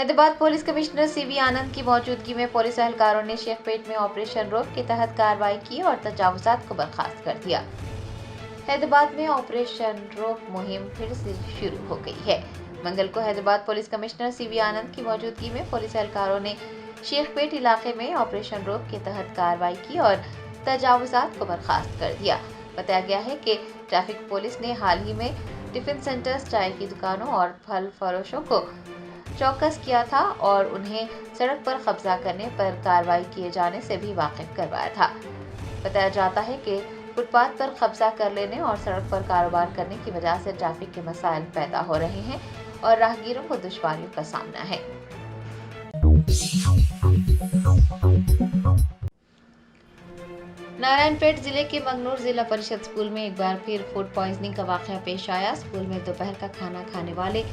Hyderabad police commissioner CV आनंद की मौजूदगी में पुलिस एहलकारों ने शेखपेट में ऑपरेशन रोक के तहत कार्रवाई की और तजावुजात को बर्खास्त कर दिया। हैदराबाद में ऑपरेशन रोक मुहिम फिर से शुरू हो गई है। मंगल को हैदराबाद पुलिस कमिश्नर सीवी आनंद की मौजूदगी में पुलिस एहलकारों ने शेखपेट इलाके में ऑपरेशन रोक के तहत कार्रवाई की और तजावुजात को बर्खास्त कर दिया। बताया गया है कि ट्रैफिक पुलिस ने हाल ही में टिफिन सेंटर्स, चाय की दुकानों और फल फरोशों को चौकस किया था और उन्हें सड़क पर कब्जा करने पर कार्रवाई किए जाने से भी वाकिफ करवाया था। बताया जाता है कि फुटपाथ पर कब्जा कर लेने और सड़क पर कारोबार करने की वजह से ट्रैफिक के मसाइल पैदा हो रहे हैं और राहगीरों को दुश्वारियों का सामना है। नारायणपेट जिले के मंगनूर जिला परिषद स्कूल में एक बार फिर फूड पॉइजनिंग का वाकया पेश आया। स्कूल में दोपहर का खाना खाने वाले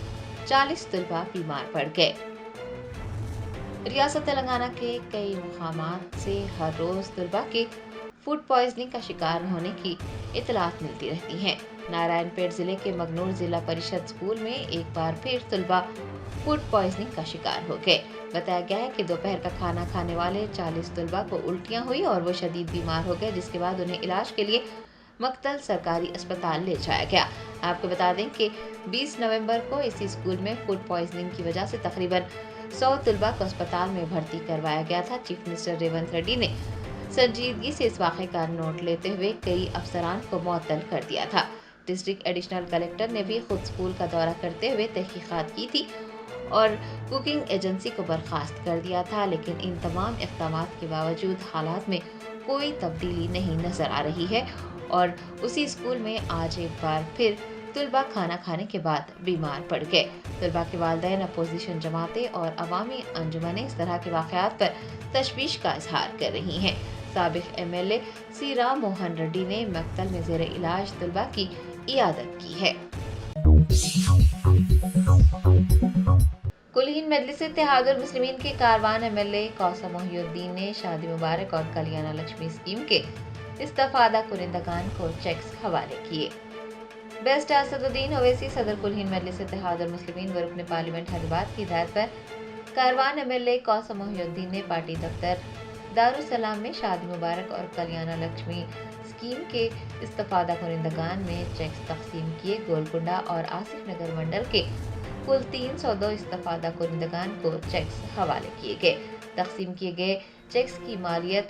40 तलबा बीमार पड़ गए। रियासत तेलंगाना के कई मुकामात से हर रोज तलबा के फूड पॉइजनिंग का शिकार होने की इतलात मिलती रहती हैं। नारायणपेट जिले के मंगनूर जिला परिषद स्कूल में एक बार फिर तलबा फूड पॉइजनिंग का शिकार हो गए। बताया गया है कि दोपहर का खाना खाने वाले 40 तलबा को उल्टियां हुई और वो शदीद बीमार हो गए, जिसके बाद उन्हें इलाज के लिए मक्तल सरकारी अस्पताल ले जाया गया। आपको बता दें कि 20 नवंबर को इसी स्कूल में फूड पॉइजनिंग की वजह से तकरीबन 100 तलबा को अस्पताल में भर्ती करवाया गया था। चीफ मिनिस्टर रेवंत रेड्डी ने संजीदगी से इस वाक़े का नोट लेते हुए कई अफसरान को मुअत्तल कर दिया था। डिस्ट्रिक्ट एडिशनल कलेक्टर ने भी खुद स्कूल का दौरा करते हुए तहकीकात की थी और कुकिंग एजेंसी को बर्खास्त कर दिया था, लेकिन इन तमाम इक़दाम के बावजूद हालात में कोई तब्दीली नहीं नजर आ रही है और उसी स्कूल में आज एक बार फिर तलबा खाना खाने के बाद बीमार पड़ गए। तलबा के वालिदैन, अपोजिशन जमातें और अवामी अंजुमनें इस तरह के वाक़यात पर तशवीश का इजहार कर रही हैं। साबिक MLA सी राम मोहन रेड्डी ने मक्तल में ज़ेर इलाज तलबा की इयादत की है। कुल-हिंद मजलिस इत्तेहादुल मुस्लिमीन के कारवान MLA कौसम मोहिउद्दीन ने शादी मुबारक और कल्याण लक्ष्मी स्कीम के इस्तफादा कुनिंदगान को चेक्स हवाले किए। बेस्ट असदुद्दीन ओवैसी सदर कुल-हिंद मजलिस इत्तेहादुल मुस्लिमीन व रुकन पार्लियामेंट हैदराबाद की हिदायत पर कारवान MLA कौसम मोहिउद्दीन ने पार्टी दफ्तर दारुसलाम में शादी मुबारक और कल्याण लक्ष्मी स्कीम के इस्तफादा कुनिंदगान में चेक्स तकसीम किए। गोलकुंडा और आसिफ नगर मंडल के कुल 302 इस्तफादा कुनिंदगान को चेक्स हवाले किए गए। तकसीम किए गए चेक्स की मालियत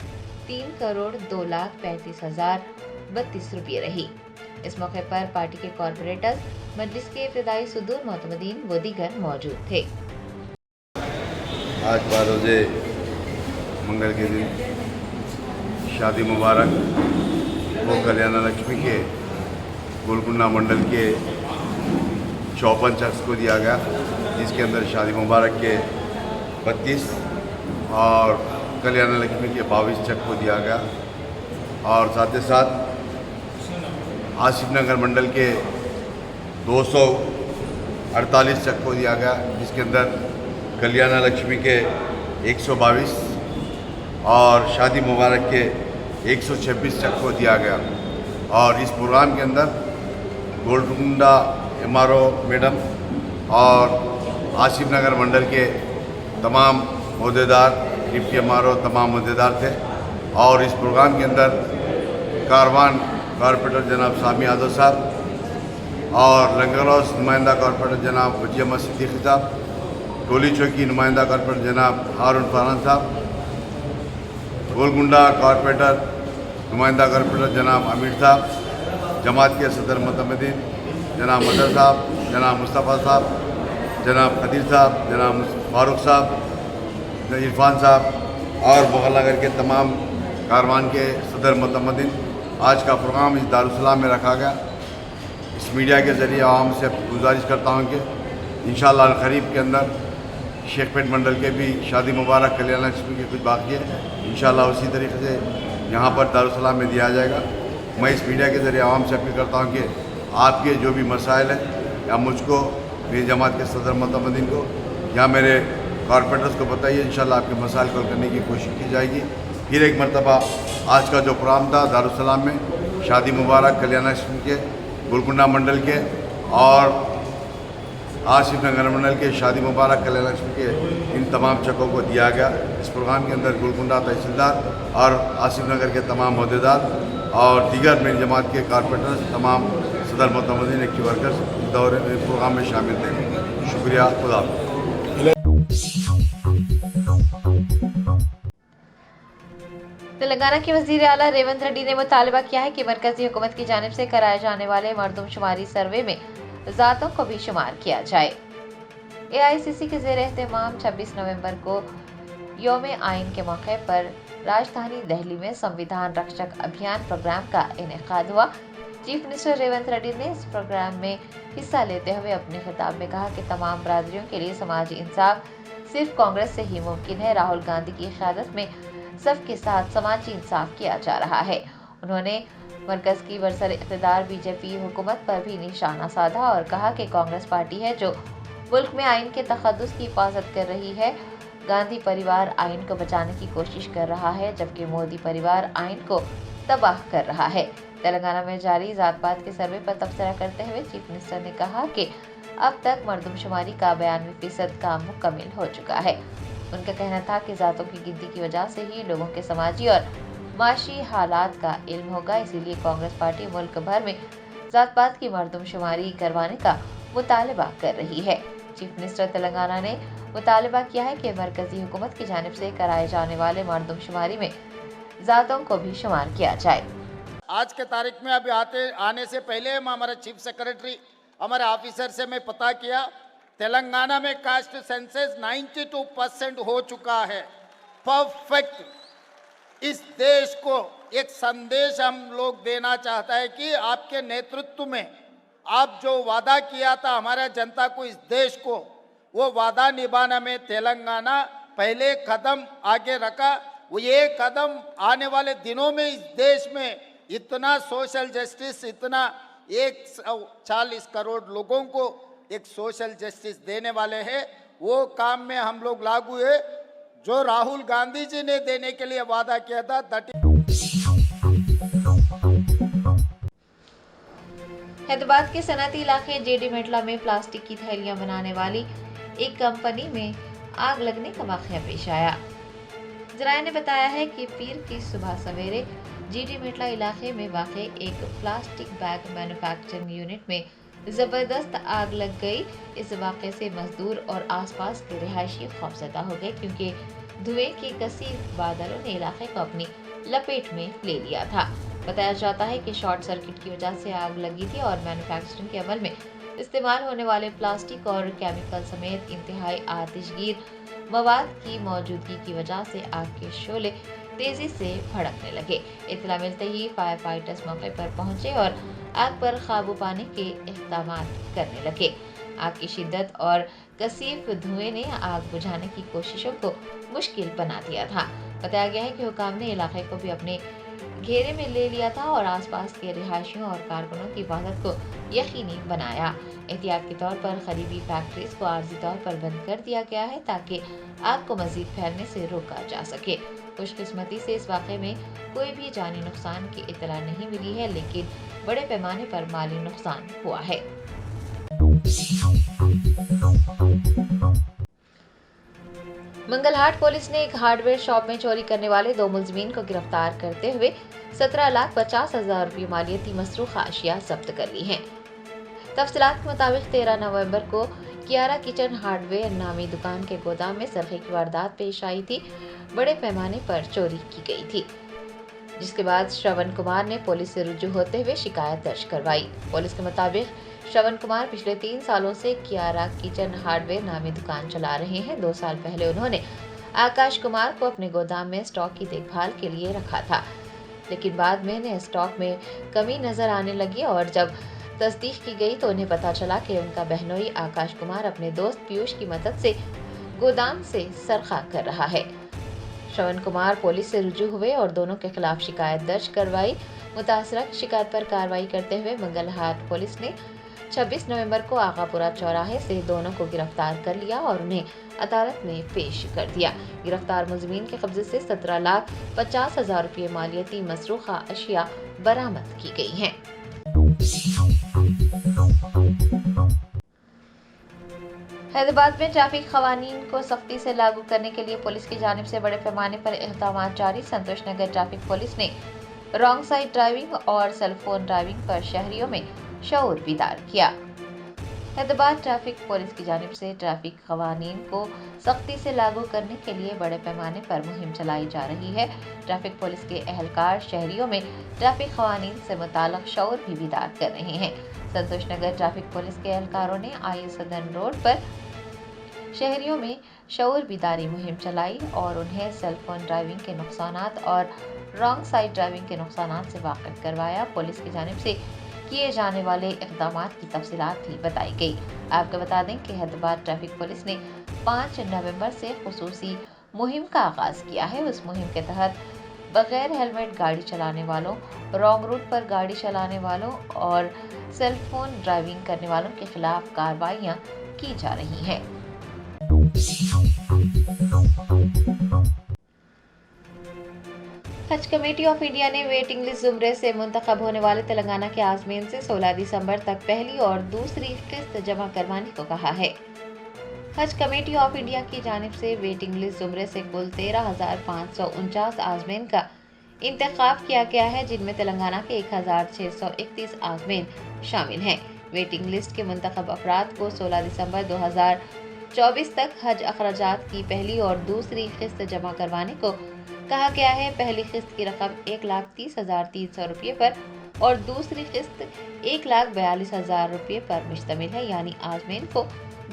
3,02,35,032 रुपये रही। इस मौके पर पार्टी के कॉरपोरेटर्स, मजलिस के इब्तिदाई सुदूर मोतमदीन व दीगर मौजूद थे। आज 12 रोजे मंगल के दिन शादी मुबारक वो कल्याण लक्ष्मी के गोलकुंडा मंडल के 54 चेक्स को दिया गया, जिसके अंदर शादी मुबारक के 32 और कल्याण लक्ष्मी के 22 चेक को दिया गया और साथ ही साथ आसिफ नगर मंडल के 248 चेक को दिया गया, जिसके अंदर कल्याण लक्ष्मी के 122 और शादी मुबारक के 126 चेक को दिया गया। और इस प्रोग्राम के अंदर गोलकुंडा MRO मैडम और आसिफ नगर मंडल के तमाम ओहदेदार, डिप्टी MRO तमाम ओहदेदार थे और इस प्रोग्राम के अंदर कारवान कॉरपोरेटर जनाब सामी यादव साहब और लंगर हाउस नुमाइंदा कॉरपोरेटर जनाब वजी अहमद सिद्दीकी साहब, टोली चौकी नुमाइंदा कॉरपोरेटर जनाब हारून फरहान साहब, गोलकुंडा कॉरपोरेटर नुमाइंदा कॉरपोरेटर जनाब अमीर साहब, जमात के सदर मोतमदीन जनाब मदर साहब, जनाब मुस्तफ़ा साहब, जनाब खदीर साहब, जनाब फारूक साहब, इरफान साहब और मुगलनगर के तमाम कारवान के सदर मोतमदीन। आज का प्रोग्राम इस दारुसलाम में रखा गया। इस मीडिया के ज़रिए आवाम से गुजारिश करता हूँ कि इंशाअल्लाह करीब के अंदर शेखपेट मंडल के भी शादी मुबारक कल्याण लक्ष्मी के कुछ बाकी है, इंशाअल्लाह उसी तरीके से यहाँ पर दारुसलाम में दिया जाएगा। मैं इस मीडिया के ज़रिए आवाम से अपील करता हूँ कि आपके जो भी मसाइल हैं या मुझको, मेरी जमात के सदर मोतमदीन को या मेरे कॉरपोरेटर्स को बताइए, इंशाअल्लाह आपके मसाइल को हल करने की कोशिश की जाएगी। फिर एक मरतबा आज का जो प्रोग्राम था दारुसलाम में शादी मुबारक कल्याण लक्ष्मी के गोलकुंडा मंडल के और आसिफ नगर मंडल के शादी मुबारक कल्याण लक्ष्मी के इन तमाम चेकों को दिया गया। इस प्रोग्राम के अंदर गोलकुंडा तहसीलदार और आसिफ नगर के तमाम अहदेदार और दीगर मेरी जमात के कारपोरेटर्स, तमाम सदर मतमदीन एक्टिव वर्कर्स इस दौरे में प्रोग्राम में शामिल थे। शुक्रिया। खुदा हाफ़िज़। तेलंगाना के वज़ीर आला रेवंत रेड्डी ने मुतालबा किया है कि मरकजी हुकूमत की जानिब से कराए जाने वाले मरदमशुमारी सर्वे में ज़ातों को भी शुमार किया जाए। AICC के ज़ेर एहतमाम 26 नवंबर को यौम आइन के मौके पर राजधानी दिल्ली में संविधान रक्षक अभियान प्रोग्राम का इनेकाद हुआ। चीफ मिनिस्टर रेवंत रेड्डी ने इस प्रोग्राम में हिस्सा लेते हुए अपने खिताब में कहा कि तमाम बरादरियों के लिए समाजी इंसाफ सिर्फ कांग्रेस से ही मुमकिन है। राहुल गांधी की क़यादत में सबके साथ समाजी इंसाफ किया जा रहा है। उन्होंने मरकज की बरसर इक़्तिदार बीजेपी हुकूमत पर भी निशाना साधा और कहा कि कांग्रेस पार्टी है जो मुल्क में आइन के तक़द्दुस की हिफाजत कर रही है। गांधी परिवार आइन को बचाने की कोशिश कर रहा है, जबकि मोदी परिवार आइन को तबाह कर रहा है। तेलंगाना में जारी ज़ात-पात के सर्वे पर तबसरा करते हुए चीफ मिनिस्टर ने कहा कि अब तक मरदमशुमारी का 92% काम मुकम्मल हो चुका है। उनका कहना था कि ज़ातों की गिनती की वजह से ही लोगों के समाजी और माशी हालात का इल्म होगा, इसीलिए कांग्रेस पार्टी मुल्क भर में ज़ात-पात की मरदमशुमारी करवाने का मुतालबा कर रही है। चीफ मिनिस्टर तेलंगाना ने मुतालबा किया है कि मरकजी हुकूमत की जानिब से कराए जाने वाले मरदमशुमारी में ज़ातों को भी शुमार किया जाए। आज के तारीख में अभी आने से पहले हमारे चीफ सेक्रेटरी हमारे ऑफिसर से मैं पता किया, तेलंगाना में कास्ट सेंसस 92% हो चुका है। परफेक्ट। इस देश को एक संदेश हम लोग देना चाहता है कि आपके नेतृत्व में आप जो वादा किया था हमारा जनता को, इस देश को, वो वादा निभाने में तेलंगाना पहले कदम आगे रखा। वो ये कदम आने वाले दिनों में इस देश में इतना सोशल जस्टिस, इतना 140 करोड़ लोगों को एक सोशल जस्टिस देने वाले हैं। वो काम में हम लोग लागू है जो राहुल गांधी जी ने देने के लिए वादा किया था। हैदराबाद के सनती इलाके जेडी मेटला में प्लास्टिक की थैलियां बनाने वाली एक कंपनी में आग लगने का वाक़या पेश आया। ज़राए ने बताया है कि पीर की सुबह सवेरे जेडी मेटला इलाके में वाक़े एक प्लास्टिक बैग मैन्युफैक्चरिंग यूनिट में ज़बरदस्त आग लग गई। इस वाक़े से मजदूर और आसपास के रिहायशी खौफजदा हो गए, क्योंकि धुएं के कसीफ बादलों ने इलाके को अपनी लपेट में ले लिया था। बताया जाता है कि शॉर्ट सर्किट की वजह से आग लगी थी और मैन्युफैक्चरिंग के अमल में इस्तेमाल होने वाले प्लास्टिक और केमिकल समेत इंतहाई आतिशगीर मवाद की मौजूदगी की वजह से आग के शोले तेजी से भड़कने लगे। इत्तला मिलते ही फायर फाइटर्स मौके पर पहुंचे और आग पर काबू पाने के इक़दाम करने लगे। आग की शिद्दत और कसीफ धुएं ने आग बुझाने की कोशिशों को मुश्किल बना दिया था। बताया गया है कि हुकाम ने इलाके को भी अपने घेरे में ले लिया था और आसपास के रिहायशियों और कारकुनों की हिफाजत को यकीनी बनाया। एहतियात के तौर पर करीबी फैक्ट्रीज को आर्जी तौर पर बंद कर दिया गया है ताकि आग को मजीद फैलने से रोका जा सके। खुशकिस्मती से इस वाक़े में कोई भी जानी नुकसान की इतला नहीं मिली है, लेकिन बड़े पैमाने पर माली नुकसान हुआ है। मंगलहाट पुलिस ने एक हार्डवेयर शॉप में चोरी करने वाले 2 मुलजिमीन को गिरफ्तार करते हुए 17,50,000 रुपये मालियती मसरूखा अशिया जब्त कर ली हैं। तफसीलात के मुताबिक 13 नवंबर को कियारा किचन हार्डवेयर नामी दुकान के गोदाम में सरखे की वारदात पेश आई थी। बड़े पैमाने पर चोरी की गई थी, जिसके बाद श्रवण कुमार ने पुलिस से रुजू होते हुए शिकायत दर्ज करवाई। पुलिस के मुताबिक श्रवण कुमार पिछले 3 सालों से कियारा किचन हार्डवेयर नामी दुकान चला रहे हैं। 2 साल पहले उन्होंने आकाश कुमार को अपने गोदाम में स्टॉक की देखभाल के लिए रखा था, लेकिन बाद में स्टॉक में कमी नजर आने लगी और जब तस्दीक की गई तो उन्हें पता चला कि उनका बहनोई आकाश कुमार अपने दोस्त पीयूष की मदद से गोदाम से सरखा कर रहा है। श्रवण कुमार पुलिस से रुजू हुए और दोनों के खिलाफ शिकायत दर्ज करवाई। मुतासरा की शिकायत पर कार्रवाई करते हुए मंगलहाट पुलिस ने 26 नवंबर को आगापुरा चौराहे से दोनों को गिरफ्तार कर लिया और उन्हें अदालत में पेश कर दिया। गिरफ्तार मुलजिमीन के कब्जे से 17,50,000 रुपये मालियती मसरूखा अशिया बरामद की गई हैं। हैदराबाद में ट्रैफिक कवानीन को सख्ती से लागू करने के लिए पुलिस की जानिब से बड़े पैमाने पर इक़दाम जारी। संतोष नगर ट्रैफिक पुलिस ने रॉन्ग साइड ड्राइविंग और सेल फोन ड्राइविंग पर शहरियों में शऊर बीदार किया। हैदराबाद ट्रैफिक पुलिस की जानिब से ट्रैफिक कवानीन को सख्ती से लागू करने के लिए बड़े पैमाने पर मुहिम चलाई जा रही है। ट्रैफिक पुलिस के एहलकार शहरियों में ट्रैफिक कवानीन से मुताल्लिक़ शऊर भी बीदार कर रहे हैं। संतोष नगर ट्रैफिक पुलिस के एहलकारों ने आई सदन रोड पर शहरियों में शऊर बीदारी मुहिम चलाई और उन्हें सेल फोन ड्राइविंग के नुकसानात और रॉन्ग साइड ड्राइविंग के नुकसानात से वाकिफ करवाया। पुलिस की जानिब से किए जाने वाले इक़दामात की तफसीलात भी बताई गई। आपको बता दें कि हैदराबाद ट्रैफिक पुलिस ने 5 नवंबर से खुसूसी मुहिम का आगाज़ किया है। उस मुहिम के तहत बगैर हेलमेट गाड़ी चलाने वालों, रॉन्ग रूट पर गाड़ी चलाने वालों और सेल फोन ड्राइविंग करने वालों के खिलाफ कार्रवाइयाँ की जा रही हैं। हज कमेटी ऑफ इंडिया ने वेटिंग लिस्ट ज़ुमरे से मुंतखब होने वाले तेलंगाना के आज़मीन से 16 दिसंबर तक पहली और दूसरी किस्त जमा करवाने को कहा है। हज कमेटी ऑफ इंडिया की जानिब से वेटिंग लिस्ट ज़ुमरे से कुल 13,549 आज़मीन का इंतखाब किया गया है, जिनमें तेलंगाना के 1,631 आज़मीन शामिल हैं। वेटिंग लिस्ट के मुंतखब अफराद को 16 दिसंबर 2024 तक हज अखराजात की पहली और दूसरी किस्त जमा करवाने को कहा गया है। पहली किस्त की रकम 1,30,300 रुपये पर और दूसरी किस्त 1,42,000 रुपये पर मुश्तमिल है, यानी आज़मीन को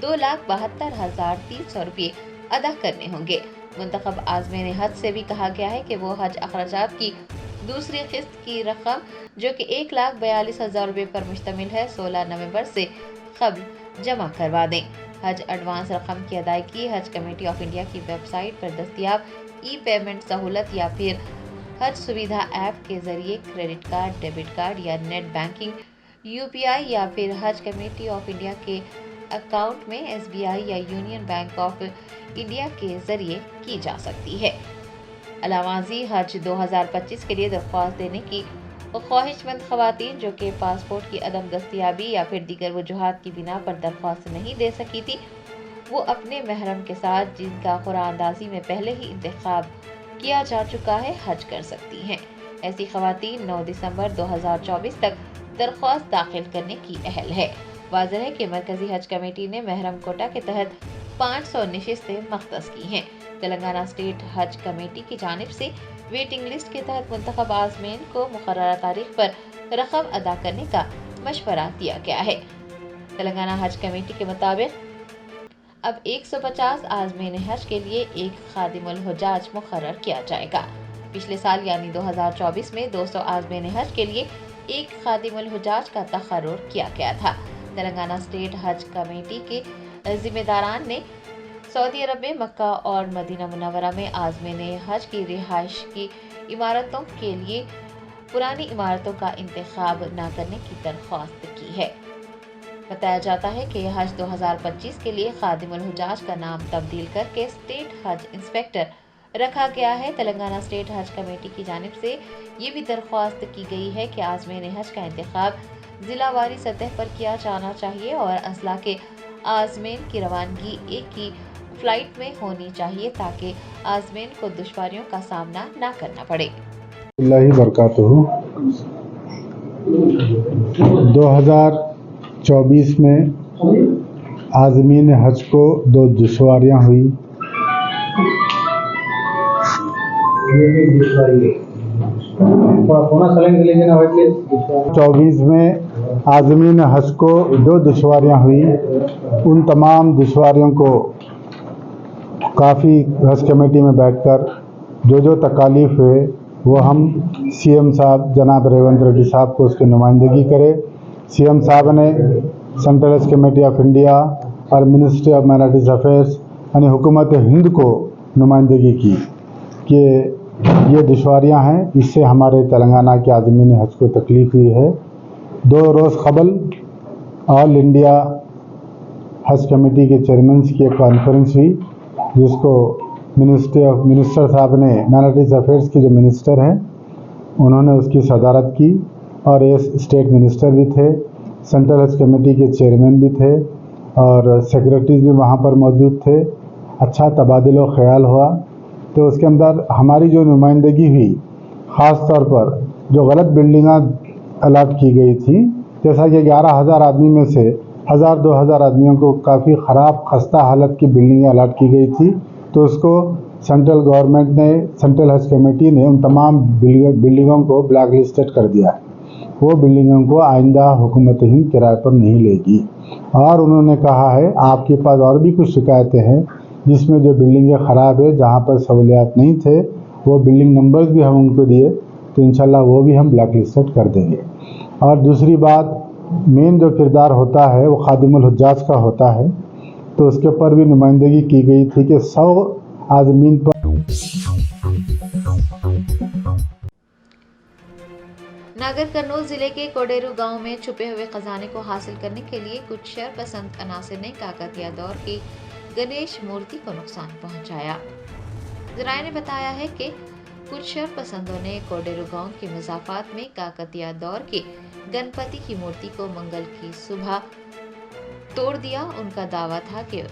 2,72,300 रुपये अदा करने होंगे। मुंतखब आज़मीन हज से भी कहा गया है कि वो हज अखराजात की दूसरी किस्त की रकम जो कि 1,42,000 रुपये पर मुश्तमिल है 16 नवंबर से कबल जमा करवा दें। हज एडवांस रकम की अदायगी हज कमेटी ऑफ इंडिया की वेबसाइट पर दस्तयाब ई पेमेंट सहूलत या फिर हज सुविधा ऐप के जरिए क्रेडिट कार्ड, डेबिट कार्ड या नेट बैंकिंग, UPI या फिर हज कमेटी ऑफ इंडिया के अकाउंट में SBI या यूनियन बैंक ऑफ इंडिया के जरिए की जा सकती है। अलावाजी हज 2025 के लिए दरख्वास्त देने की ख्वाहिशमंद खवातीन जो कि पासपोर्ट की अदम दस्तयाबी या फिर दीगर वजूहात की बिना पर दरख्वास्त नहीं दे सकी थी, वो अपने महरम के साथ जिनका कुरानंदाजी में पहले ही इंतखाब किया जा चुका है हज कर सकती हैं। ऐसी खवातीन 9 दिसंबर 2024 तक दरख्वास्त दाखिल करने की अहल है। वाज़ेह है कि मरकजी हज कमेटी ने महरम कोटा के तहत 500 नशिस्तें मख्तस की हैं। तेलंगाना स्टेट हज कमेटी की जानिब से वेटिंग लिस्ट के तहत मुंतखब आज़मीन को मुकर्ररा तारीख पर रकम अदा करने का मशवरा दिया गया है। तेलंगाना हज कमेटी के मुताबिक अब 150 आज़मीन हज के लिए एक खादिमुल हुज्जाज मुकर्रर किया जाएगा। पिछले साल यानी 2024 में 200 आज़मीन हज के लिए एक खादिमुल हुज्जाज का तखर्रुर किया गया था। तेलंगाना स्टेट हज कमेटी के जिम्मेदारान ने सऊदी अरब में मक्का और मदीना मुनव्वरा में आज़मीन हज की रिहाइश की इमारतों के लिए पुरानी इमारतों का इंतखाब न करने की दरख्वास्त की है। बताया जाता है कि हज 2025 के लिए खादिमुल हुज्जाज का नाम तब्दील करके स्टेट हज इंस्पेक्टर रखा गया है। तेलंगाना स्टेट हज कमेटी की जानिब से ये भी दरख्वास्त की गई है कि आज़मीन हज का इंतखाब ज़िलावारी सतह पर किया जाना चाहिए और अज़ला के आज़मीन की रवानगी एक ही फ्लाइट में होनी चाहिए ताकि आज़मीन को दुश्वारियों का सामना न करना पड़े। 2024 में आज़मीन हज को 2 दुश्वारियाँ हुई। चौबीस में आज़मीन हज को 2 दुश्वारियाँ हुई। उन तमाम दुश्वारियों को काफ़ी हज कमेटी में बैठकर जो तकालीफ हुए वो हम CM साहब जनाब रेवंत रेड्डी साहब को उसकी नुमाइंदगी करे। CM साहब ने सेंट्रल हज कमेटी ऑफ इंडिया और मिनिस्ट्री ऑफ माइनॉरिटीज़ अफेयर्स यानी हुकूमत हिंद को नुमाइंदगी की कि ये दुश्वारियाँ हैं, इससे हमारे तेलंगाना के आज़मीन हज को तकलीफ़ हुई है। 2 रोज़ कबल ऑल इंडिया हज कमेटी के चेयरमैन की एक कॉन्फ्रेंस हुई जिसको मिनिस्टर साहब ने माइनॉरिटीज़ अफेयर्स के जो मिनिस्टर हैं उन्होंने उसकी सदारत की और ये स्टेट मिनिस्टर भी थे, सेंट्रल हज कमेटी के चेयरमैन भी थे اور سیکرٹریز بھی وہاں پر موجود تھے. اچھا تبادلہ خیال ہوا. تو اس کے اندر ہماری جو نمائندگی ہوئی، خاص طور پر جو غلط بلڈنگاں الاٹ کی گئی تھی، جیسا کہ 11,000 آدمی میں سے 1,000-2,000 آدمیوں کو کافی خراب خستہ حالت کی بلڈنگیں الاٹ کی گئی تھی، تو اس کو سینٹرل گورنمنٹ نے، سینٹرل حج کمیٹی نے ان تمام بلڈنگوں کو بلیک لسٹڈ کر دیا ہے. وہ بلڈنگوں کو آئندہ حکومت ہند کرائے پر نہیں لے گی. اور انہوں نے کہا ہے آپ کے پاس اور بھی کچھ شکایتیں ہیں جس میں جو بلڈنگیں خراب ہے، جہاں پر سہولیات نہیں تھے، وہ بلڈنگ نمبرز بھی ہم ان کو دیے، تو انشاءاللہ وہ بھی ہم بلیک لسٹڈ کر دیں گے. اور دوسری بات، مین جو کردار ہوتا ہے وہ خادم الحجاج کا ہوتا ہے، تو اس کے اوپر بھی نمائندگی کی گئی تھی کہ 100 عازمین پر ناگر کرنول ضلع کے کوڈیرو گاؤں میں چھپے ہوئے خزانے کو حاصل کرنے کے لیے کچھ شر پسند عناصر نے کاکتیہ دور کی گنیش مورتی کو نقصان پہنچایا. ذرائع نے بتایا ہے کہ کچھ شر پسندوں نے کوڈیرو گاؤں کے مسافات میں کاکتیہ دور کی گنپتی کی مورتی کو منگل کی صبح توڑ دیا. ان کا دعویٰ تھا کہ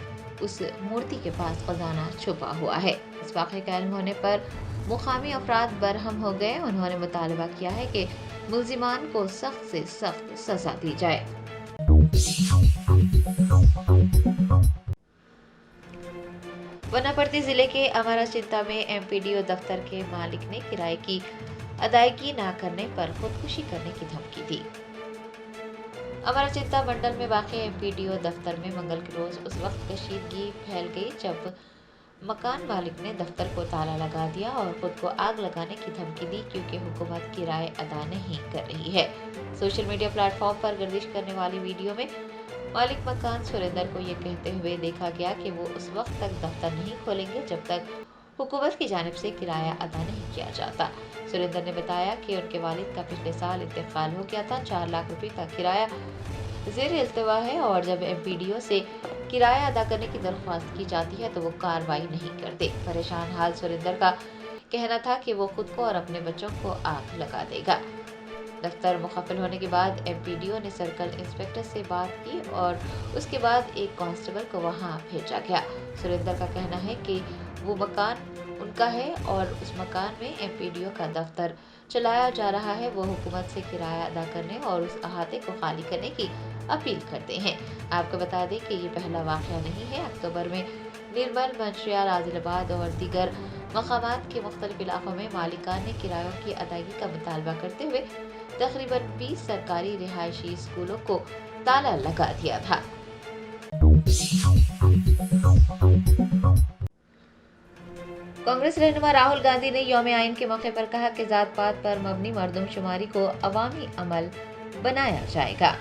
اس مورتی کے پاس خزانہ چھپا ہوا ہے. اس واقعے کا علم ہونے پر مقامی افراد برہم ہو گئے. انہوں نے مطالبہ کیا ہے کہ ملزمان کو سخت سے سخت سزا دی جائے. وناپرتی ضلع کے امارا چنتا میں MPDO دفتر کے مالک نے کرائے کی ادائیگی نہ کرنے پر خودکشی کرنے کی دھمکی دی. امارا چنتا منڈل میں واقع MPDO دفتر میں منگل کے روز اس وقت کشیدگی پھیل گئی جب مکان مالک نے دفتر کو تالا لگا دیا اور خود کو آگ لگانے کی دھمکی دی کیونکہ حکومت کرائے ادا نہیں کر رہی ہے. سوشل میڈیا پلیٹ فارم پر گردش کرنے والی ویڈیو میں مالک مکان سریندر کو یہ کہتے ہوئے دیکھا گیا کہ وہ اس وقت تک دفتر نہیں کھولیں گے جب تک حکومت کی جانب سے کرایہ ادا نہیں کیا جاتا. سریندر نے بتایا کہ ان کے والد کا پچھلے سال انتقال ہو گیا تھا. 4 لاکھ روپے کا کرایہ زیر التوا ہے اور جب MPDO سے کرایہ ادا کرنے کی درخواست کی جاتی ہے تو وہ کارروائی نہیں کرتے. پریشان حال سریندر کا کہنا تھا کہ وہ خود کو اور اپنے بچوں کو آگ لگا دے گا. دفتر مقفل ہونے کے بعد MPDO نے سرکل انسپکٹر سے بات کی اور اس کے بعد ایک کانسٹیبل کو وہاں بھیجا گیا. سریندر کا کہنا ہے کہ وہ مکان ان کا ہے اور اس مکان میں MPDO کا دفتر چلایا جا رہا ہے. وہ حکومت سے کرایہ ادا کرنے اور اس احاطے کو خالی کرنے کی اپیل کرتے ہیں. آپ کو بتا دیں کہ یہ پہلا واقعہ نہیں ہے. اکتوبر میں نرمل، منشیال، عادل آباد اور دیگر مقامات کے مختلف علاقوں میں مالکان نے کرایوں کی ادائیگی کا مطالبہ کرتے ہوئے تقریباً 20 سرکاری رہائشی اسکولوں کو تالا لگا دیا تھا. کانگریس رہنما راہل گاندھی نے یوم آئین کے موقع پر کہا کہ ذات پات پر مبنی مردم شماری کو عوامی عمل بنایا جائے گا.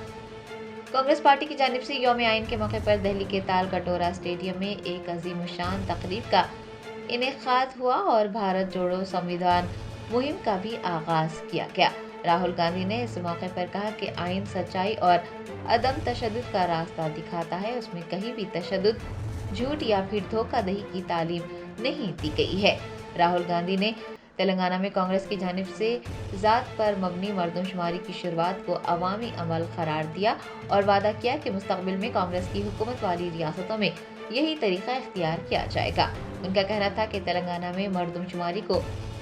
کانگریس پارٹی کی جانب سے یوم آئین کے موقع پر دہلی کے تال کٹورا اسٹیڈیم میں ایک عظیم الشان تقریب کا انعقاد ہوا اور بھارت جوڑو سمویدھان مہم کا بھی آغاز کیا گیا. راہل گاندھی نے اس موقع پر کہا کہ آئین سچائی اور عدم تشدد کا راستہ دکھاتا ہے. اس میں کہیں بھی تشدد، جھوٹ یا پھر دھوکہ دہی کی تعلیم نہیں دی گئی ہے. راہل گاندھی نے تلنگانہ میں کانگریس کی جانب سے ذات پر مبنی مردم شماری کی شروعات کو عوامی عمل قرار دیا اور وعدہ کیا کہ مستقبل میں کانگریس کی حکومت والی ریاستوں میں یہی طریقہ اختیار کیا جائے گا. ان کا کہنا تھا کہ تلنگانہ میں مردم شماری کو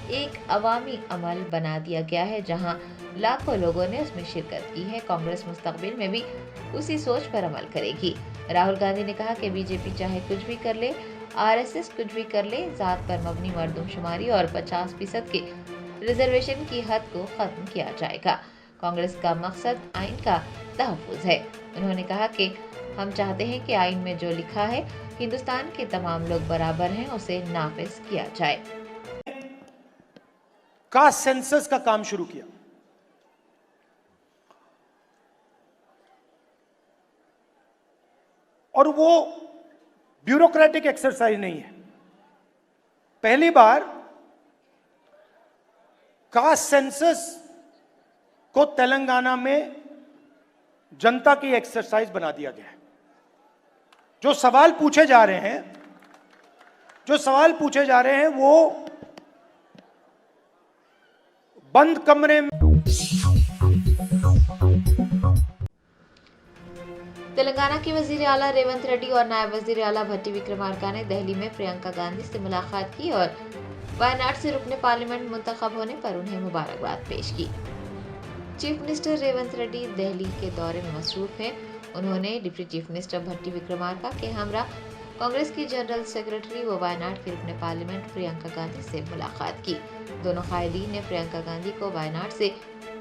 ایک عوامی عمل بنا دیا گیا ہے جہاں لاکھوں لوگوں نے اس میں شرکت کی ہے. کانگریس مستقبل میں بھی اسی سوچ پر عمل کرے گی. راہل گاندھی نے کہا کہ BJP چاہے کچھ بھی کر لے، RSS کچھ بھی کر لے، ذات پر مبنی مردم شماری اور 50% کے ریزرویشن کی حد کو ختم کیا جائے گا. کانگریس کا مقصد آئین کا تحفظ ہے. انہوں نے کہا کہ ہم چاہتے ہیں کہ آئین میں جو لکھا ہے ہندوستان کے تمام لوگ برابر ہیں، اسے نافذ کیا جائے. کاسٹ سینسس کا کام شروع کیا. اور وہ بیوروکریٹک ایکسرسائز نہیں ہے. پہلی بار کاسٹ سینسس کو تلنگانہ میں جنتا کی ایکسرسائز بنا دیا گیا ہے. جو سوال پوچھے جا رہے ہیں وہ بند کمرے میں. तेलंगाना के वजीर आला रेवंत रेड्डी और नायब वजीर आला भट्टी विक्रमार्का ने दिल्ली में प्रियंका गांधी से मुलाकात की और वायनाड से रुकने पार्लियामेंट मुंतखब होने पर उन्हें मुबारकबाद पेश की। चीफ मिनिस्टर रेवंत रेड्डी दिल्ली के दौरे में मसरूफ हैं। उन्होंने डिप्टी चीफ मिनिस्टर भट्टी विक्रमार्का के हमरा कांग्रेस की जनरल सेक्रेटरी व वायनाड की रुकने पार्लियामेंट प्रियंका गांधी से मुलाकात की। दोनों कायदीन ने प्रियंका गांधी को वायनाड से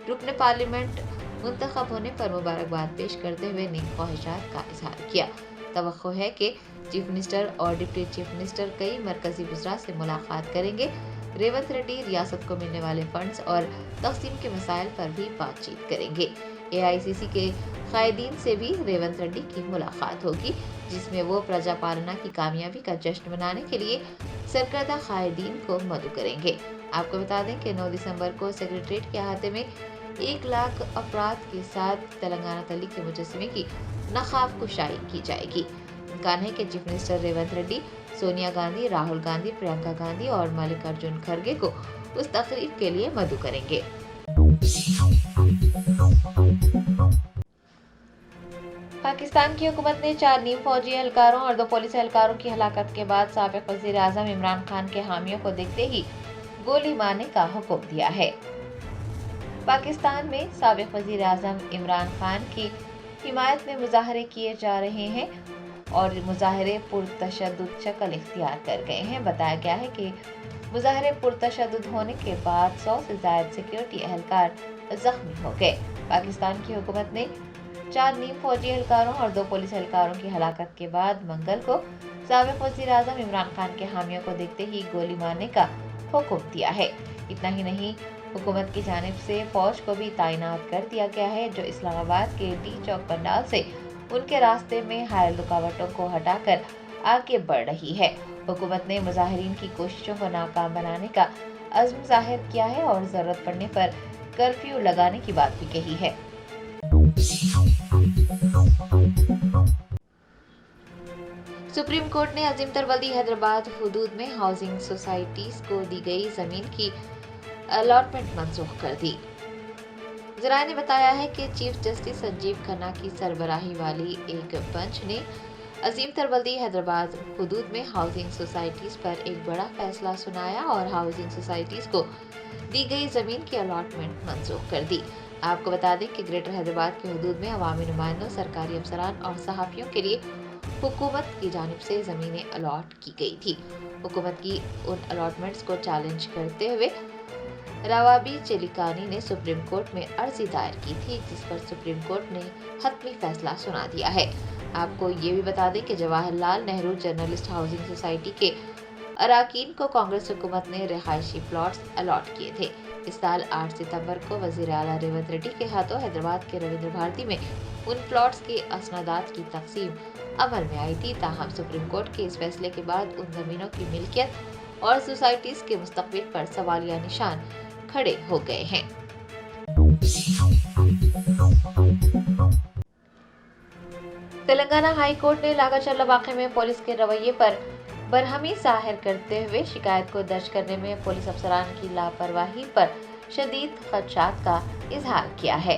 रुकने पार्लियामेंट मुंतखब होने पर मुबारकबाद पेश करते हुए नेक ख्वाहिशात का इजहार किया। तवक्को है कि चीफ मिनिस्टर और डिप्टी चीफ मिनिस्टर कई मरकजी वज़रा से मुलाकात करेंगे। रेवंत रेड्डी रियासत को मिलने वाले फंड्स और तकसीम के मसाइल पर भी बातचीत करेंगे। AICC के कायदीन से भी रेवंत रेड्डी की मुलाकात होगी, जिसमें वो प्रजा पालना की कामयाबी का जश्न मनाने के लिए सरकर्दा कायदीन को मदऊ करेंगे। आपको बता दें कि 9 दिसंबर को सेक्रेटरीट के अहाते में 1 लाख अफराद के साथ तेलंगाना तहरीक के मुजस्समे की नकाब कुशाई की जाएगी। इम्कान है कि चीफ मिनिस्टर रेवंत रेड्डी सोनिया गांधी, राहुल गांधी, प्रियंका गांधी और मल्लिकार्जुन खड़गे को उस तकरीब के लिए मदऊ करेंगे। पाकिस्तान की हुकूमत ने 4 नीम फौजी एहलकारों और 2 पुलिस एहलकारों की हलाकत के बाद साबिक वज़ीर आज़म इमरान खान के हामियों को देखते ही गोली मारने का हुक्म दिया है। पाकिस्तान में साबिक वज़ीर आज़म इमरान खान की हिमायत में मुजाहरे किए जा रहे हैं और मुजाहरे पुरतशद्दुद शक्ल इख्तियार कर गए हैं। बताया गया है कि मुजाहरे पुरतशद्दुद होने के बाद 100 से ज़ायद सिक्योरिटी एहलकार जख्मी हो गए। पाकिस्तान की हुकूमत ने 4 नीम फौजी एहलकारों और 2 पुलिस एहलकारों की हलाकत के बाद मंगल को साबिक वज़ीर आज़म इमरान खान के हामियों को देखते ही गोली मारने का हुक्म दिया है। इतना ही नहीं, हुकूमत की जानिब से फौज को भी तैनात कर दिया गया है, जो इस्लामाबाद के डी चौक पंडाल से उनके रास्ते में हायल रुकावटों को हटाकर आगे बढ़ रही है। हुकूमत ने मुजाहिरीन की कोशिशों को नाकाम बनाने का अज़्म जाहिर किया है और ज़रूरत पड़ने पर कर्फ्यू लगाने की बात भी कही है। सुप्रीम कोर्ट ने अजीम तरवल्दी हैदराबाद हुदूद में हाउसिंग सोसाइटीज को दी गई जमीन की अलॉटमेंट मंसूख कर दी। ज़राए ने बताया है कि चीफ जस्टिस संजीव खन्ना की सरबराही वाली एक बेंच ने अजीम तरवल्दी हैदराबाद हुदूद में हाउसिंग सोसाइटीज पर एक बड़ा फैसला सुनाया और हाउसिंग सोसाइटीज को दी गई जमीन की अलॉटमेंट मंसूख कर दी। आपको बता दें कि ग्रेटर हैदराबाद के हुदूद में अवामी नुमाइंदों, सरकारी अफसरान और सहाफ़ियों के लिए हुकूमत की जानिब से ज़मीनें अलॉट की गई थी। हुकूमत की उन अलॉटमेंट्स को चैलेंज करते हुए रावाबी चेलिकानी ने सुप्रीम कोर्ट में अर्जी दायर की थी, जिस पर सुप्रीम कोर्ट ने हतमी फैसला सुना दिया है। आपको ये भी बता दें कि Jawaharlal Nehru journalist housing society के अराकीन को कांग्रेस हुकूमत ने रिहायशी प्लॉट्स अलॉट किए थे। इस साल 8 सितंबर को वज़ीर आला रेवंत रेड्डी के हाथों हैदराबाद के रविंद्र भारती में उन प्लॉट्स के असनादात की तकसीम अमल में आई थी। ताहम सुप्रीम कोर्ट के इस फैसले के बाद उन जमीनों की मिल्कियत और सोसाइटीज के मुस्तकबिल पर सवालिया निशान खड़े हो गए हैं। तेलंगाना हाई कोर्ट ने लागाचर्ला वाक़े में पुलिस के रवैये पर बरहमी जाहिर करते हुए शिकायत को दर्ज करने में पुलिस अफसरान की लापरवाही पर शदीद खदशात का इजहार किया है।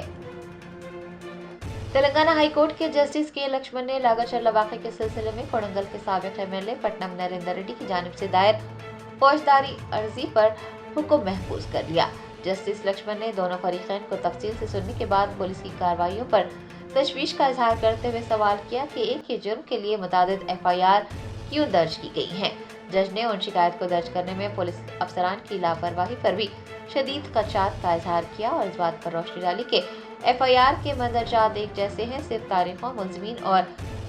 तेलंगाना हाई कोर्ट के जस्टिस के लक्ष्मण ने लागाचर्ला वाक़े के सिलसिले में कोडंगल के साबिक MLA पट्टनम नरेंद्र रेड्डी की जानिब से दायर फौजदारी अर्जी पर हुक्म महफूज कर लिया। जस्टिस लक्ष्मण ने दोनों फरीकैन को तफसील से सुनने के बाद पुलिस की कार्रवाइयों पर तशवीश का इजहार करते हुए सवाल किया कि एक ही जुर्म के लिए मुतादिद FIR क्यों दर्ज की गई हैं। जज ने उन शिकायत को दर्ज करने में पुलिस अफसरान की लापरवाही पर भी शदीद खदशात का इजहार किया और इस बात पर रोशनी डाली कि FIR के मंदरजात एक जैसे हैं, सिर्फ तारीखों, मुलज़िमीन और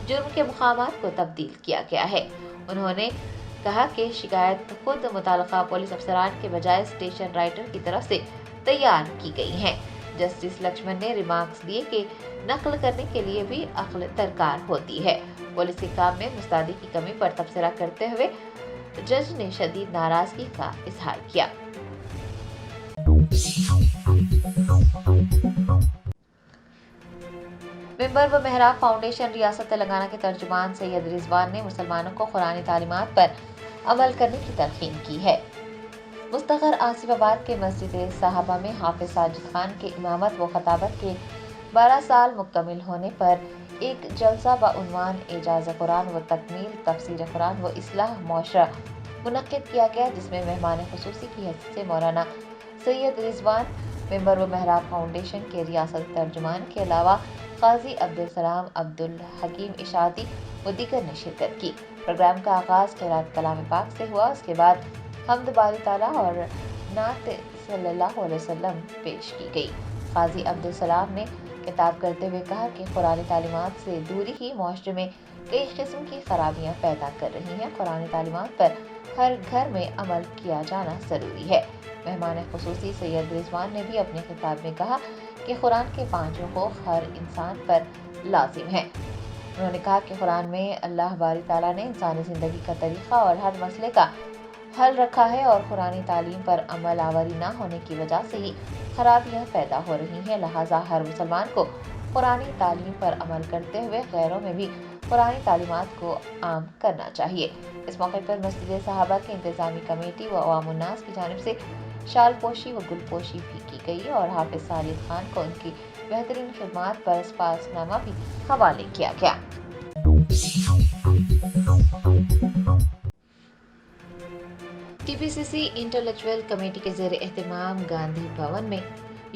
जुर्म के मुकामात को तब्दील किया गया है। उन्होंने कहा कि शिकायत खुद मुताल्लिका पुलिस अफसरान के बजाय स्टेशन राइटर की तरफ से तैयार की गई हैं। जस्टिस लक्ष्मण ने रिमार्क्स दिए कि नकल करने के लिए भी अक्ल दरकार होती है। पुलिस के काम में मुस्तैदी की कमी पर तबसरा करते हुए जज ने शदीद नाराजगी का इजहार किया। मेंबर व मेहराब फाउंडेशन रियासत तेलंगाना के तर्जुमान सैयद रिजवान ने मुसलमानों को कुरानी तालीमात पर अमल करने की तलकीन की है। मुस्तगर आसिफाबाद के मस्जिद साहबा में हाफिज साजिद खान के इमामत व खताबत के 12 साल मुकम्मिल होने पर एक जलसा बउनवान एजाज़ कुरान व तकमील तफसीर कुरान व इस्लाह मुआशरा मुनक्किद किया गया, जिसमें मेहमान खुसूसी की हैसियत से मौलाना सैयद रिजवान मेंबर व महराब फाउंडेशन के रियासत तर्जुमान के अलावा काजी अब्दुल सलाम अब्दुल हकीम इशाती व दीगर ने शिरकत की। प्रोग्राम का आगाज़ क़िराअत कलाम पाक से हुआ। उसके बाद हम्द बारी ताला और नात सल्लल्लाहु अलैहि वसल्लम पेश की गई। काजी अब्दुल सलाम ने खिताब करते हुए कहा कि कुरानी तालीमात से दूरी ही मुआशरे में कई किस्म की खराबियाँ पैदा कर रही हैं। कुरानी तालीमात पर हर घर में अमल किया जाना ज़रूरी है। मेहमान खुसूसी सैयद रिजवान ने भी अपने खिताब में कहा कि कुरान के 5 हुकूक़ हर इंसान पर लाजिम है। उन्होंने कहा कि कुरान में अल्लाह बारी ताला ने इंसानी ज़िंदगी का तरीक़ा और हर मसले का हल रखा है और कुरानी तालीम पर अमल आवरी ना होने की वजह से ही खराबियाँ पैदा हो रही हैं। लिहाजा हर मुसलमान को कुरानी तालीम पर अमल करते हुए गैरों में भी कुरानी तालीमात को आम करना चाहिए। इस मौके पर मस्जिद सहाबा की इंतज़ामी कमेटी व अवामुन्नास की जानिब से शाल पोशी व गुल पोशी भी की गई और हाफिज सालिद खान को उनकी बेहतरीन खिदमात पर स्पासनामा भी हवाले किया गया। टीपीसीसी इंटेलेक्चुअल कमेटी के ज़ेर एहतमाम गांधी भवन में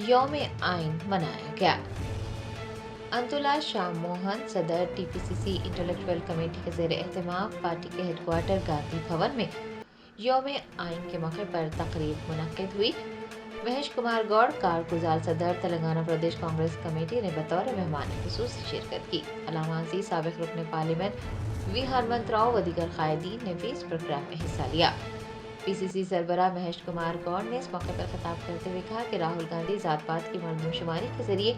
यौम आइन मनाया गया। अंतुला शाम मोहन सदर टीपीसीसी इंटेलेक्चुअल कमेटी के ज़ेर एहतमाम पार्टी के हेडक्वार्टर गांधी भवन में यौम आइन के मौके पर तकरीब मुनक्किद हुई। महेश कुमार गौड़ कारगुजार सदर तेलंगाना प्रदेश कांग्रेस कमेटी ने बतौर मेहमान खुसूसी शिरकत की। अलामा अजीज साबिक रुकन पार्लियामेंट वी हरमंत राव व दीगर कायदीन ने भी इस प्रोग्राम में हिस्सा लिया। पीसीसी सरबराह महेश कुमार गौड़ ने इस मौके पर खिताब करते हुए कहा कि राहुल गांधी जात पात की मरदमशुमारी के जरिए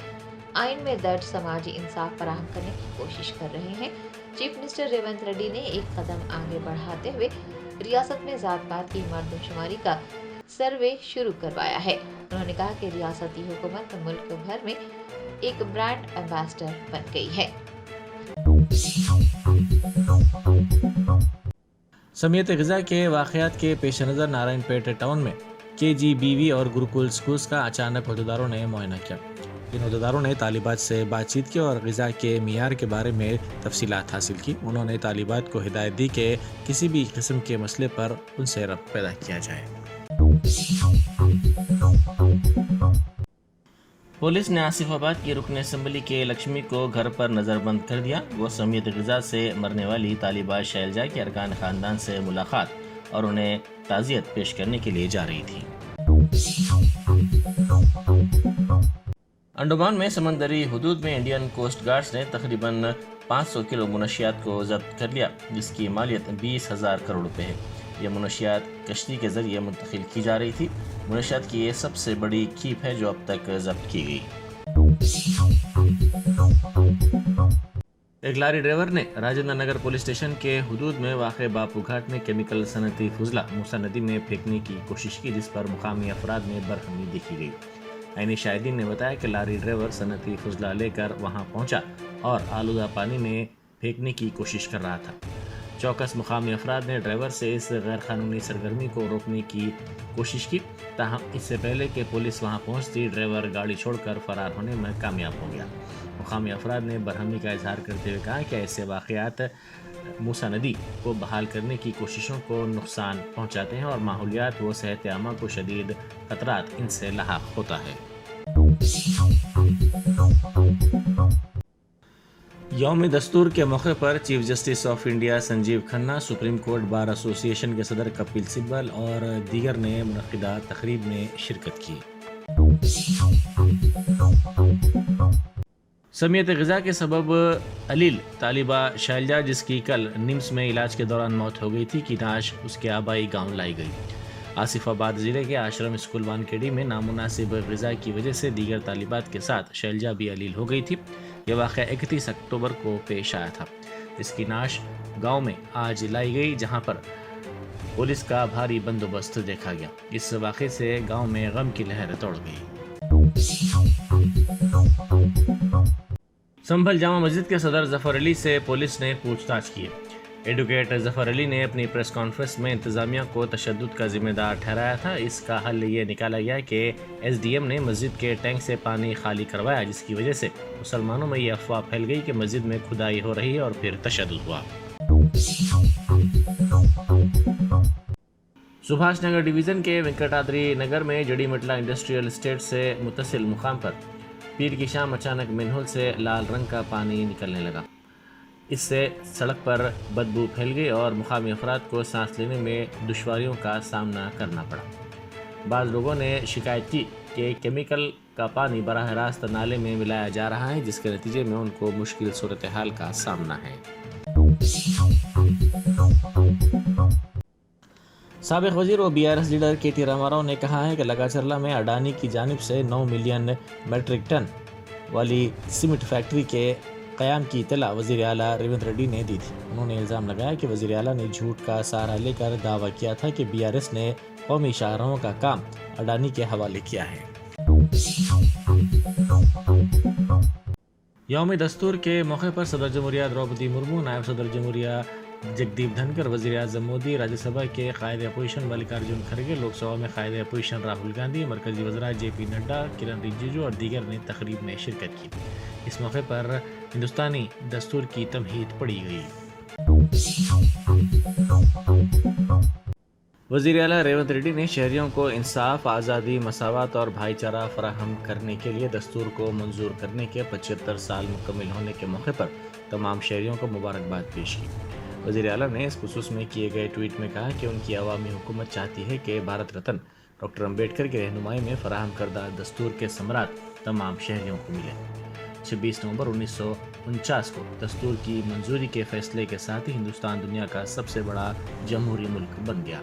आइन में दर्ज समाजी इंसाफ फराहम करने की कोशिश कर रहे हैं। चीफ मिनिस्टर रेवंत रेड्डी ने एक कदम आगे बढ़ाते हुए रियासत में जात पात की मरदमशुमारी का सर्वे शुरू करवाया है। उन्होंने कहा कि रियासती हुकूमत मुल्क भर में एक ब्रांड एम्बेसडर बन गई है। समियत ग़िज़ा के वाक़यात के पेश नज़र नारायणपेट टाउन में KGBV और गुरुकुल स्कूल्स का अचानक अहदेदारों ने मुआयना किया। इन अहदेदारों ने तालिबात से बातचीत की और ग़िज़ा के मियार के बारे में तफसीलात हासिल की। उन्होंने तालिबात को हिदायत दी कि किसी भी किस्म के मसले पर उनसे रब्त पैदा किया जाए। पुलिस ने आसिफाबाद की रुकन असम्बली के लक्ष्मी को घर पर नज़रबंद कर दिया। वो समियत ग़िज़ा से मरने वाली तालिबा शैलजा के अरकान ख़ानदान से मुलाकात और उन्हें ताज़ियत पेश करने के लिए जा रही थी। अंडमान में समंदरी हुदूद में इंडियन कोस्ट गार्ड्स ने तकरीबन 500 किलो मुनशियात को जब्त कर लिया, जिसकी मालियत 20,000 करोड़ रुपए है। यह मुनशियात कश्ती के जरिए मुंतकिल की जा रही थी। मुनशियात की ये सबसे बड़ी कीप है जो अब तक जब्त की गई। एक लारी ड्राइवर ने राजेंद्र नगर पुलिस स्टेशन के हुदूद में वाक़े बापू घाट में केमिकल सनती फुजला मूसा नदी में फेंकने की कोशिश की, जिस पर मुकामी अफराद में बरहमी देखी गई। ऐनी शाहिदीन ने बताया कि लारी ड्राइवर सनती फुजला लेकर वहां पहुंचा और आलूदा पानी में फेंकने की कोशिश कर रहा था। चौकस मुकामी अफराद ने ड्राइवर से इस गैर कानूनी सरगर्मी को रोकने की कोशिश की, ताहम इससे पहले कि पुलिस वहां पहुंचती ड्राइवर गाड़ी छोड़कर फरार होने में कामयाब हो गया। मुकामी अफराद ने बरहमी का इजहार करते हुए कहा कि ऐसे वाक़यात मूसा नदी को बहाल करने की कोशिशों को नुकसान पहुंचाते हैं और माहौलियात व सेहत आमा को शदीद खतरात इनसे लाहक होता है। यौम दस्तूर के मौके पर chief justice of India Sanjeev Khanna, supreme court bar association के सदर कपिल सिब्बल और दीगर ने मुनक़िदा तकरीब में शिरकत की। समियत ग़िज़ा के सबब अलील तालिबा शैलजा, जिसकी कल निम्स में इलाज के दौरान मौत हो गई थी, की लाश उसके आबाई गांव लाई गई। आसिफाबाद ज़िले के आश्रम स्कूल वानखेड़ी में नामुनासिब ग़िज़ा की वजह से दीगर तालिबात के साथ शैलजा भी अलील हो गई थी। यह वाक़या 31 अक्टूबर को पेश आया था। इसकी नाश गांव में आज लाई गई, जहां पर पुलिस का भारी बंदोबस्त देखा गया। इस वाक़े से गांव में गम की लहर दौड़ गई। संभल जामा मस्जिद के सदर जफर अली से पुलिस ने पूछताछ की। ایڈوکیٹ ظفر علی نے اپنی پریس کانفرنس میں انتظامیہ کو تشدد کا ذمہ دار ٹھہرایا تھا. اس کا حل یہ نکالا گیا کہ ایس ڈی ایم نے مسجد کے ٹینک سے پانی خالی کروایا، جس کی وجہ سے مسلمانوں میں یہ افواہ پھیل گئی کہ مسجد میں کھدائی ہو رہی ہے اور پھر تشدد ہوا. سبھاش نگر ڈویژن کے وینکٹادری نگر میں جڑی مٹلا انڈسٹریل اسٹیٹ سے متصل مقام پر پیر کی شام اچانک مینہول سے لال رنگ کا پانی نکلنے لگا. اس سے سڑک پر بدبو پھیل گئی اور مقامی افراد کو سانس لینے میں دشواریوں کا سامنا کرنا پڑا. بعض لوگوں نے شکایت کی کہ کیمیکل کا پانی براہ راست نالے میں ملایا جا رہا ہے، جس کے نتیجے میں ان کو مشکل صورتحال کا سامنا ہے. سابق وزیر و بی آر ایس لیڈر کے ٹی راما راؤ نے کہا ہے کہ لگاچرلا میں اڈانی کی جانب سے 9 ملین میٹرک ٹن والی سیمنٹ فیکٹری کے قیام کی اطلاع وزیر اعلیٰ ریونت ریڈی نے دی تھی. انہوں نے الزام لگایا کہ وزیر اعلیٰ نے جھوٹ کا سہارا لے کر دعویٰ کیا تھا کہ بی آر ایس نے قومی شاہراہوں کا کام اڈانی کے حوالے کیا ہے. یوم دستور کے موقع پر صدر جمہوریہ دروپدی مرمو، نائب صدر جمہوریہ جگدیپ دھنکر، وزیر اعظم مودی، راجیہ سبھا کے قائد اپوزیشن ملکارجن کھڑگے، لوک سبھا میں قائد اپوزیشن راہل گاندھی، مرکزی وزراء جے پی نڈا، کرن رجیجو اور دیگر نے تقریب میں شرکت کی. اس موقع پر ہندوستانی دستور کی تمہید پڑھی گئی. وزیر اعلیٰ ریونت ریڈی نے شہریوں کو انصاف، آزادی، مساوات اور بھائی چارہ فراہم کرنے کے لیے دستور کو منظور کرنے کے 75 سال مکمل ہونے کے موقع پر تمام شہریوں کو مبارکباد پیش کی. وزیر اعلیٰ نے اس خصوص میں کیے گئے ٹویٹ میں کہا کہ ان کی عوامی حکومت چاہتی ہے کہ بھارت رتن ڈاکٹر امبیڈکر کی رہنمائی میں فراہم کردہ دستور کے ثمرات تمام شہریوں کو ملے. 26 نومبر 1949 کو دستور کی منظوری کے فیصلے کے ساتھ ہی ہندوستان دنیا کا سب سے بڑا جمہوری ملک بن گیا.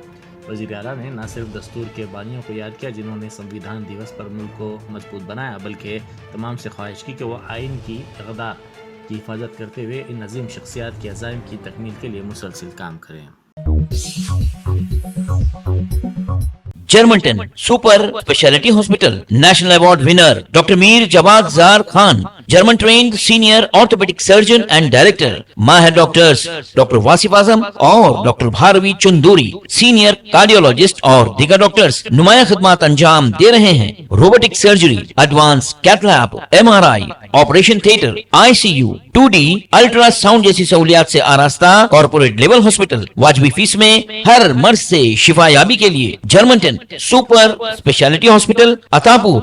وزیر اعلیٰ نے نہ صرف دستور کے بانیوں کو یاد کیا جنہوں نے سمویدھان دیوس پر ملک کو مضبوط بنایا، بلکہ تمام سے خواہش کی کہ وہ آئین کی اقدار کی حفاظت کرتے ہوئے ان عظیم شخصیات کے عزائم کی تکمیل کے لیے مسلسل کام کریں. جرمنٹن super specialty hospital national award winner doctor Mir Jawad Zar Khan, German trained senior orthopaedic surgeon and director. ماہر ڈاکٹرز ڈاکٹر واصف اعظم اور doctor Bharvi Chanduri, senior cardiologist اور دیگر ڈاکٹرز نمایاں خدمات انجام دے رہے ہیں. Robotic surgery, advance cath lab, M R I, operation theatre, I C U, 2D ultrasound جیسی سہولیات سے آراستہ کارپوریٹ لیول ہاسپٹل. واجبی فیس میں ہر مرض سے شفا یابی کے لیے جرمنٹن سپر اسپیشلٹی ہاسپٹل، عطا پور.